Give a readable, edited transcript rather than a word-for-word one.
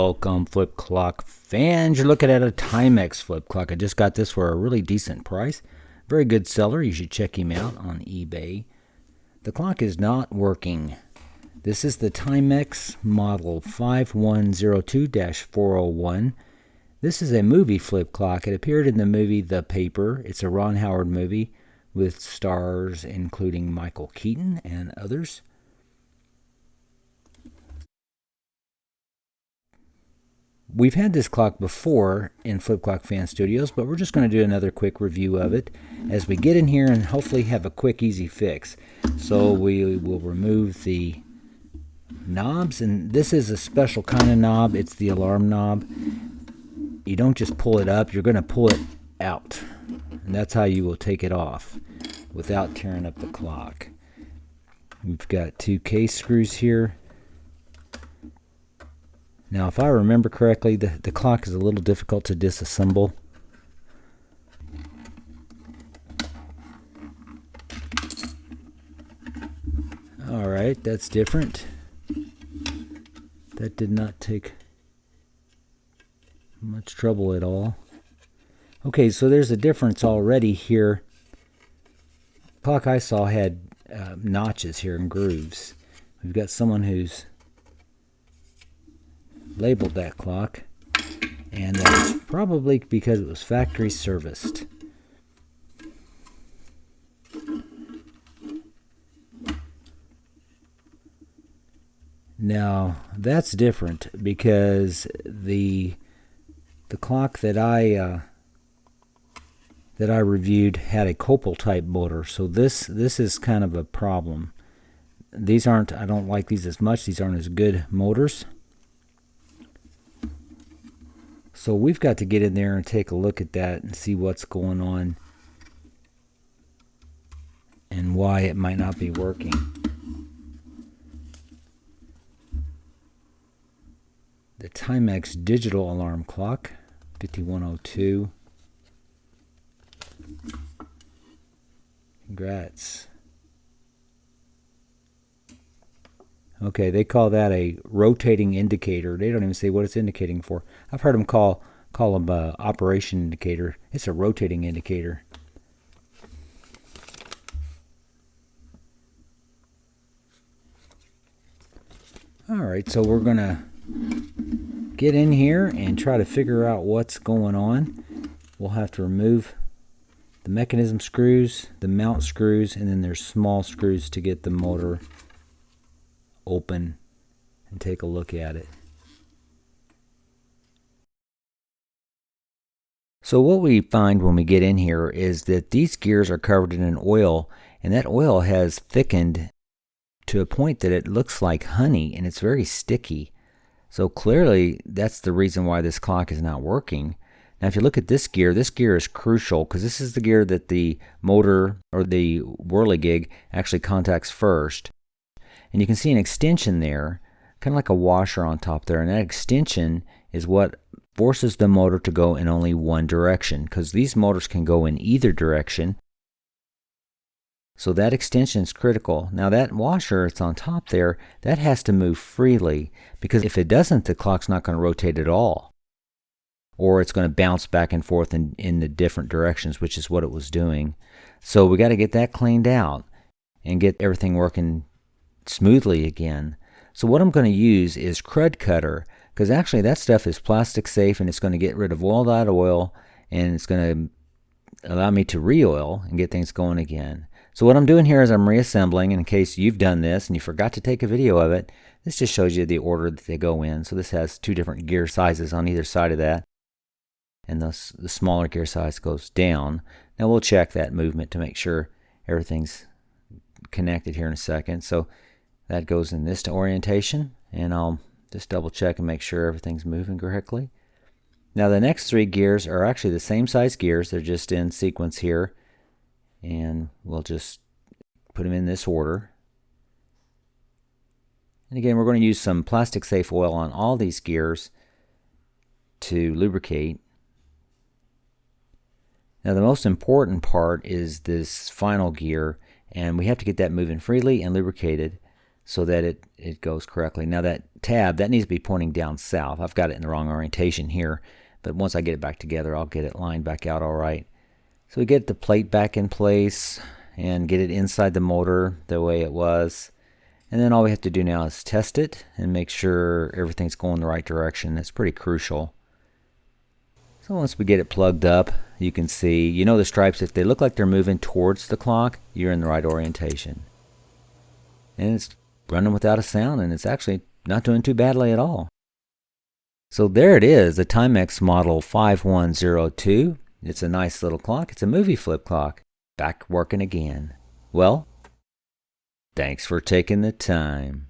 Welcome, FlipoClock fans. You're looking at a Timex flip clock. I just got this for a really decent price. Very good seller. You should check him out on eBay. The clock is not working. This is the Timex model 5102-401. This is a movie flip clock. It appeared in the movie The Paper. It's a Ron Howard movie with stars including Michael Keaton and others. We've had this clock before in FlipoClock Fan Studios, but we're just going to do another quick review of it as we get in here and hopefully have a quick, easy fix. So we will remove the knobs, and this is a special kind of knob. It's the alarm knob. You don't just pull it up, you're going to pull it out, and that's how you will take it off without tearing up the clock. We've got two case screws here. Now, if I remember correctly, the clock is a little difficult to disassemble. Alright, that's different. That did not take much trouble at all. Okay, so there's a difference already here. The clock I saw had notches here and grooves. We've got someone who's labeled that clock, and that's probably because it was factory serviced. Now that's different because the clock that I reviewed had a Copal type motor, so this is kind of a problem. These aren't, I don't like these as much. These aren't as good motors. So we've got to get in there and take a look at that and see what's going on and why it might not be working. The Timex digital alarm clock, 5102. Congrats. Okay, they call that a rotating indicator. They don't even say what it's indicating for. I've heard them call them operation indicator. It's a rotating indicator. Alright, so we're going to get in here and try to figure out what's going on. We'll have to remove the mechanism screws, the mount screws, and then there's small screws to get the motor open and take a look at it. So what we find when we get in here is that these gears are covered in an oil, and that oil has thickened to a point that it looks like honey, and it's very sticky. So clearly that's the reason why this clock is not working. Now if you look at this gear is crucial because this is the gear that the motor or the whirligig actually contacts first. And you can see an extension there, kind of like a washer on top there, and that extension is what forces the motor to go in only one direction, because these motors can go in either direction. So that extension is critical. Now that washer that's on top there, that has to move freely, because if it doesn't, the clock's not going to rotate at all. Or it's going to bounce back and forth in the different directions, which is what it was doing. So we got to get that cleaned out and get everything working smoothly again. So what I'm going to use is Crud Cutter, because actually that stuff is plastic safe and it's going to get rid of all that oil, and it's going to allow me to re-oil and get things going again. So what I'm doing here is I'm reassembling, and in case you've done this and you forgot to take a video of it, this just shows you the order that they go in. So this has two different gear sizes on either side of that, and the smaller gear size goes down. Now we'll check that movement to make sure everything's connected here in a second. So that goes in this orientation, and I'll just double check and make sure everything's moving correctly. Now the next three gears are actually the same size gears, they're just in sequence here, and we'll just put them in this order. And again, we're going to use some plastic safe oil on all these gears to lubricate. Now the most important part is this final gear, and we have to get that moving freely and lubricated. so that it goes correctly. Now that tab, that needs to be pointing down south. I've got it in the wrong orientation here, but once I get it back together, I'll get it lined back out all right. So we get the plate back in place and get it inside the motor the way it was. And then all we have to do now is test it and make sure everything's going the right direction. That's pretty crucial. So once we get it plugged up, you can see, you know the stripes, if they look like they're moving towards the clock, you're in the right orientation. And it's running without a sound, and it's actually not doing too badly at all. So there it is, the Timex model 5102. It's a nice little clock. It's a movie flip clock. Back working again. Well, thanks for taking the time.